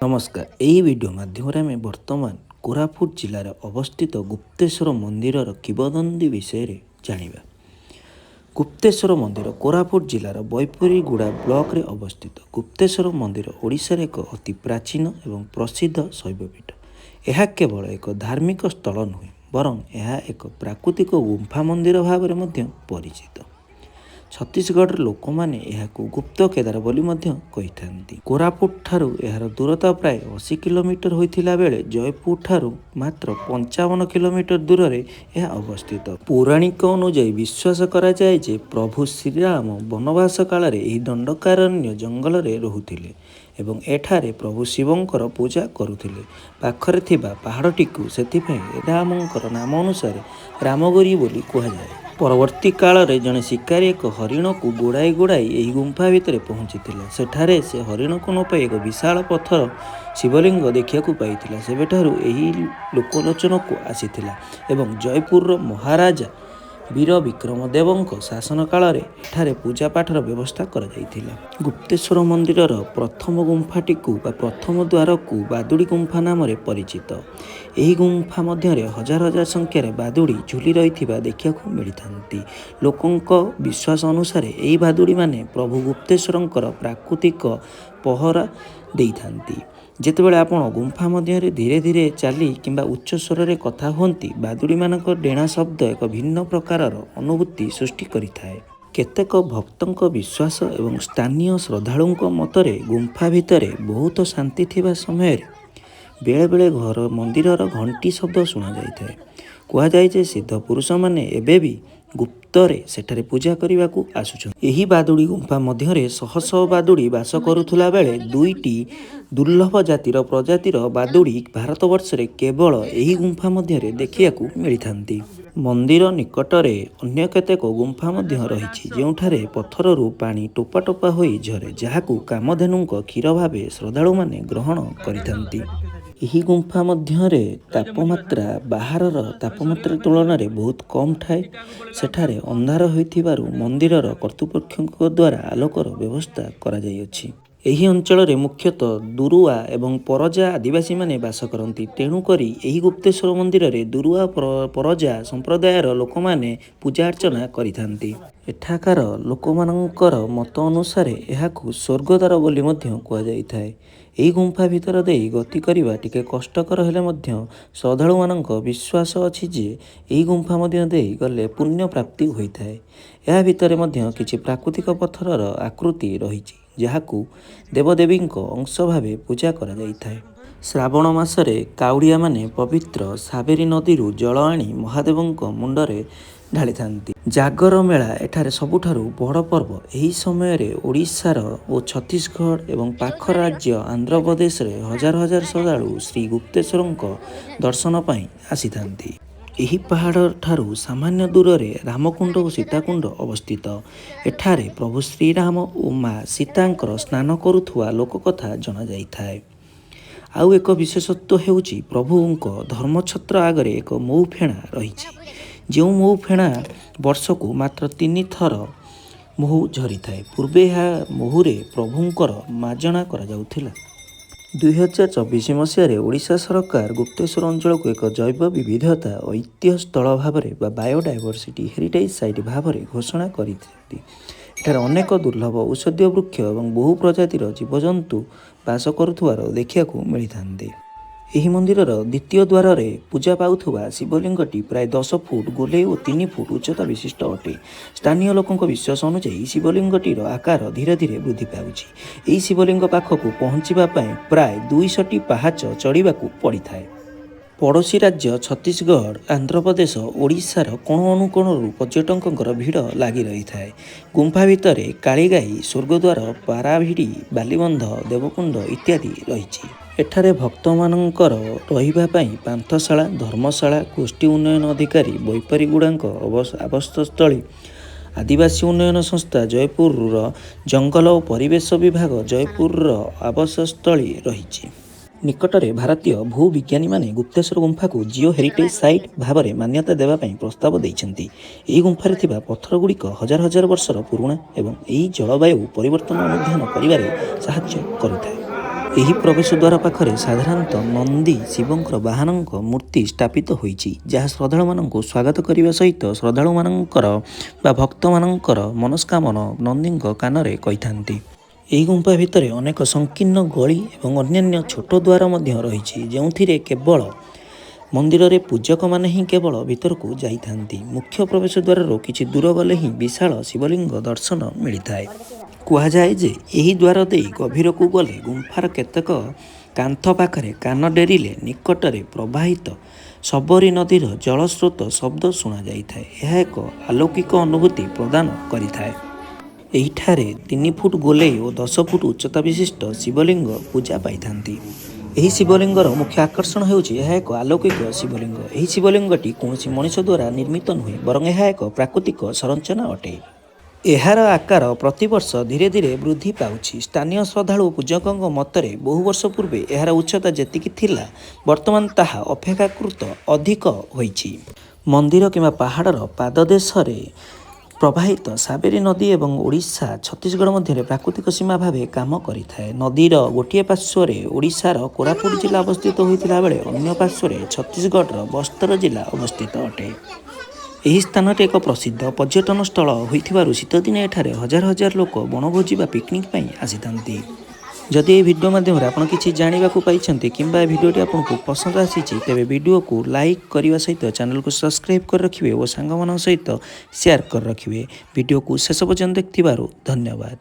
नमस्कार। यही वीडियो माध्यम आम बर्तमान कोरापुट जिलार अवस्थित गुप्तेश्वर मंदिर किंवदंती विषय जानिबा। गुप्तेश्वर मंदिर कोरापुट जिलार बैपुरीगुड़ा ब्लॉक रे अवस्थित। गुप्तेश्वर मंदिर ओडिशार एक अति प्राचीन एवं प्रसिद्ध शैवपीठ। यह केवल एक धार्मिक स्थल नुहे बरं यह एक प्राकृतिक गुंफा मंदिर भाव में परिचित। छत्तीसगढ़ लोक मैंने गुप्त केदार बोली कोरापुट ठारू यार दूरता प्राय 80 किलोमीटर होता बेले जयपुर ठारू मात्र 55 किलोमीटर दूर में यह अवस्थित। पौराणिक अनुजाई विश्वास करा जाए जे प्रभु श्रीराम वनवास काल में दंडकारण्य जंगल में रोहुथिले एवं एठारे प्रभु शिवंकर पूजा करुथिले। पाखरे थिबा पहाड़टी को सेथिपई रामंकर नाम अनुसार रामगोरी बोली कहुए। परवर्ती काल में जड़े शिकारी एक हरिण को गोड़ाई गोड़ाई यही गुंफा भितर पहुंची सेठारे से हरिण को न पाई एक विशाल पत्थर शिवलिंग देखा पाई। सेबेठारू यही लोकलोचन को आसीथिला एवं जयपुर महाराजा वीर विक्रम देवଙ୍କ शासन काल में एठारे पूजा पाठर व्यवस्था करा जायथिला। गुप्तेश्वर मंदिर प्रथम गुंफाटी को प्रथम द्वार को बादुड़ी गुंफा नाम परिचित। यही गुंफा मध्य हजार हजार संख्यार बादुड़ी झुली रही देखा मिलता। लोकों विश्वास अनुसार यही बादुड़ी माने प्रभु गुप्तेश्वरंकर प्राकृतिक पहरा देइथांती। जेतेबेले आपण गुंफा मध्य धीरे धीरे चली किंबा उच्च स्वर रे कथा होती बादुड़ी मानक डेणा शब्द एक भिन्न प्रकार अनुभूति सृष्टि करिथाए। केतेक भक्तों विश्वास एवं स्थानीय श्रद्धालुओं मतरे गुंफा भितरे बहुत शांति थिबा समय बेले बेले घर मंदिर घंटी शब्द शुणा जाए। कहुए जे सिद्ध पुरुष माने एबे भी गुप्तरे सेठारे पूजा करने को आसुछन। यही बादुड़ी गुंफा मध्य शह शह बादुड़ी बास करुथुला बेले दुईटी दुर्लभ जातिर प्रजातिर बादुड़ी भारतवर्ष रे केवल यही गुंफा मध्य देखा मिलता। मंदिर निकटरे अन्य केतेक गुंफा मध्य रही जोठारे पत्थररू पानी टोपा टोपा होई झरे जहाकू कामधेनुक क्षीर भावे श्रद्धालु माने ग्रहण करिथांती। यही गुंफा मध्य तापमात्रा बाहर तापमात्रा तुलन में बहुत कम थाए। सेठारे अंधार होइथिबारु मंदिरर कर्तृपक्षों द्वारा आलोकर व्यवस्था करा जाइअछि। एही अंचल रे मुख्यतः दुरुआ एवं परजा आदिवासी माने बास करती। तेणुकरी एही गुप्तेश्वर मंदिर रे दुरुआ परजा संप्रदायर लोक माने पूजा अर्चना करिथांती। एठाकार लोकमानंकर मत अनुसार एहाकू स्वर्गद्वार बोली मध्य कहा जाइथाए। एही गुंफा भितर देई गति करिबा टिके कष्टकर हेले मध्य श्रद्धालु मानक विश्वास अछि जे एही गुंफा मध्य देई गले पुण्य प्राप्ति होइथाए। एहा भितर मध्य किछि प्राकृतिक पत्थरर आकृति रहिछि जहाकू देवदेवींक अंश भावे पूजा करा जाइथाए। श्रावण मासरे काउड़िया माने पवित्र साबेरी नदीरू जल आनी महादेवंक मुंडरे ढाली थांती। जागर मेला एठारे सबुठारू बड़ पर्व। एही समय रे ओडिशार और छत्तीसगढ़ एवं पाख राज्य आंध्र प्रदेश रे हजार हजार श्रद्धालु श्री गुप्तेश्वरंक दर्शन पाई आसीथांती। एही पहाड़ ठारू सामान्य दूर रे रामकुंड और सीताकुंड अवस्थित। एठारे प्रभु श्रीराम और माँ सीतांकर स्नान करुथुआ लोककथा जना जाइथाए। आउ एक विशेषत्व हेउची प्रभुंक धर्मछत्र आगरे एक मऊ फेणा रहिछि। जो मऊ फेणा वर्षकू मात्र 3 थर महू झरी थाए। पूर्वे यह महूरे प्रभुंकर मार्जना करा जाउथिला। 2024 मसीह ओडिशा सरकार गुप्तेश्वर अंचल को एक जैव विविधता ऐतिह्य स्थल भाव में बायोडायवर्सिटी हेरिटेज साइट भाव में घोषणा करथिति। एठारे अनेक दुर्लभ औषधीय वृक्ष और बहु प्रजातिर जीवजंतु बास करुथुवार देखा मिलता। यही मंदिर द्वितीय द्वार रे पूजा पाउथुवा शिवलिंगटी प्राय 10 फुट गोले और 3 फुट उच्चता विशिष्ट अटे। स्थानीय लोकों विश्वास अनुसार शिवलिंगटीर आकार धीरे धीरे वृद्धि पाउछि। यही शिवलिंग पाखकू पहुँचवा प्राय 200 पहाच चढ़ाक पड़ी थाए। पड़ोशी राज्य छत्तीसगढ़ आंध्र प्रदेश ओडिशार कोण अनुकोणरू पर्यटकों भिड़ लगी रही थाए। गुंफा भितर कालीगाई स्वर्गद्वार पाराभिड़ी बालीबंध देवकुंड इत्यादि रही। एठारे भक्त मानकर रहिबा पई पांथशाला धर्मशाला गोष्ठी उन्नयन अधिकारी बैपारीगुड़ांक आवासस्थली आदिवासी उन्नयन संस्था जयपुर जंगल और परिवेश विभाग जयपुर आवासस्थली रही। निकटरे भारतीय भू विज्ञानी माने गुप्तेश्वर गुंफा को जिओ हेरिटेज साइट भाव में मान्यता देवाई प्रस्ताव देइछन्ति। एही गुंफारे थिबा पत्थर गुड़िक हजार हजार वर्षर पुराणा एवं एही जलवायु परिवर्तन अध्ययन करिबारे साहाय्य करिथाए। ଏହି ପ୍ରବେଶ ଦ୍ୱାର ପାଖରେ ସାଧାରଣତଃ ନନ୍ଦୀ ଶିବଙ୍କର ବାହନଙ୍କ ମୂର୍ତ୍ତି ସ୍ଥାପିତ ହୋଇଛି, ଯାହା ଶ୍ରଦ୍ଧାଳୁମାନଙ୍କୁ ସ୍ୱାଗତ କରିବା ସହିତ ଶ୍ରଦ୍ଧାଳୁମାନଙ୍କର ବା ଭକ୍ତମାନଙ୍କର ମନସ୍କାମନା ନନ୍ଦୀଙ୍କ କାନରେ କହିଥାନ୍ତି। ଏହି ଗୁମ୍ଫା ଭିତରେ ଅନେକ ସଂକୀର୍ଣ୍ଣ ଗଳି ଏବଂ ଅନ୍ୟାନ୍ୟ ଛୋଟ ଦ୍ୱାର ମଧ୍ୟ ରହିଛି, ଯେଉଁଥିରେ କେବଳ ମନ୍ଦିରରେ ପୂଜକମାନେ ହିଁ କେବଳ ଭିତରକୁ ଯାଇଥାନ୍ତି। ମୁଖ୍ୟ ପ୍ରବେଶ ଦ୍ୱାରରୁ କିଛି ଦୂର ଗଲେ ହିଁ ବିଶାଳ ଶିବଲିଙ୍ଗ ଦର୍ଶନ ମିଳିଥାଏ। କୁହାଯାଏ ଯେ ଏହି ଦ୍ୱାର ଦେଇ ଗଭୀରକୁ ଗଲେ ଗୁମ୍ଫାର କେତେକ କାନ୍ଥ ପାଖରେ କାନ ଡେରିଲେ ନିକଟରେ ପ୍ରବାହିତ ଶବରୀ ନଦୀର ଜଳସ୍ରୋତ ଶବ୍ଦ ଶୁଣାଯାଇଥାଏ। ଏହା ଏକ ଅଲୌକିକ ଅନୁଭୂତି ପ୍ରଦାନ କରିଥାଏ। ଏହିଠାରେ 3 ଫୁଟ ଗୋଲେଇ ଓ 10 ଫୁଟ ଉଚ୍ଚତା ବିଶିଷ୍ଟ ଶିବଲିଙ୍ଗ ପୂଜା ପାଇଥାନ୍ତି। ଏହି ଶିବଲିଙ୍ଗର ମୁଖ୍ୟ ଆକର୍ଷଣ ହେଉଛି ଏହା ଏକ ଅଲୌକିକ ଶିବଲିଙ୍ଗ। ଏହି ଶିବଲିଙ୍ଗଟି କୌଣସି ମଣିଷ ଦ୍ୱାରା ନିର୍ମିତ ନୁହେଁ, ବରଂ ଏହା ଏକ ପ୍ରାକୃତିକ ସଂରଚନା ଅଟେ। ଏହାର ଆକାର ପ୍ରତିବର୍ଷ ଧୀରେ ଧୀରେ ବୃଦ୍ଧି ପାଉଛି। ସ୍ଥାନୀୟ ଶ୍ରଦ୍ଧାଳୁ ପୂଜକଙ୍କ ମତରେ ବହୁ ବର୍ଷ ପୂର୍ବେ ଏହାର ଉଚ୍ଚତା ଯେତିକି ଥିଲା, ବର୍ତ୍ତମାନ ତାହା ଅପେକ୍ଷାକୃତ ଅଧିକ ହୋଇଛି। ମନ୍ଦିର କିମ୍ବା ପାହାଡ଼ର ପାଦଦେଶରେ ପ୍ରବାହିତ ସାବେରୀ ନଦୀ ଏବଂ ଓଡ଼ିଶା ଛତିଶଗଡ଼ ମଧ୍ୟରେ ପ୍ରାକୃତିକ ସୀମା ଭାବେ କାମ କରିଥାଏ। ନଦୀର ଗୋଟିଏ ପାର୍ଶ୍ୱରେ ଓଡ଼ିଶାର କୋରାପୁଟ ଜିଲ୍ଲା ଅବସ୍ଥିତ ହୋଇଥିବା ବେଳେ ଅନ୍ୟ ପାର୍ଶ୍ୱରେ ଛତିଶଗଡ଼ର ବସ୍ତର ଜିଲ୍ଲା ଅବସ୍ଥିତ ଅଟେ। ଏହି ସ୍ଥାନଟି ଏକ ପ୍ରସିଦ୍ଧ ପର୍ଯ୍ୟଟନ ସ୍ଥଳ ହୋଇଥିବାରୁ ଶୀତଦିନେ ଏଠାରେ ହଜାର ହଜାର ଲୋକ ବଣଭୋଜି ବା ପିକନିକ୍ ପାଇଁ ଆସିଥାନ୍ତି। ଯଦି ଏହି ଭିଡ଼ିଓ ମାଧ୍ୟମରେ ଆପଣ କିଛି ଜାଣିବାକୁ ପାଇଛନ୍ତି କିମ୍ବା ଏ ଭିଡ଼ିଓଟି ଆପଣଙ୍କୁ ପସନ୍ଦ ଆସିଛି, ତେବେ ଭିଡ଼ିଓକୁ ଲାଇକ୍ କରିବା ସହିତ ଚ୍ୟାନେଲକୁ ସବସ୍କ୍ରାଇବ୍ କରି ରଖିବେ ଓ ସାଙ୍ଗମାନଙ୍କ ସହିତ ସେୟାର କରି ରଖିବେ। ଭିଡ଼ିଓକୁ ଶେଷ ପର୍ଯ୍ୟନ୍ତ ଦେଖିଥିବାରୁ ଧନ୍ୟବାଦ।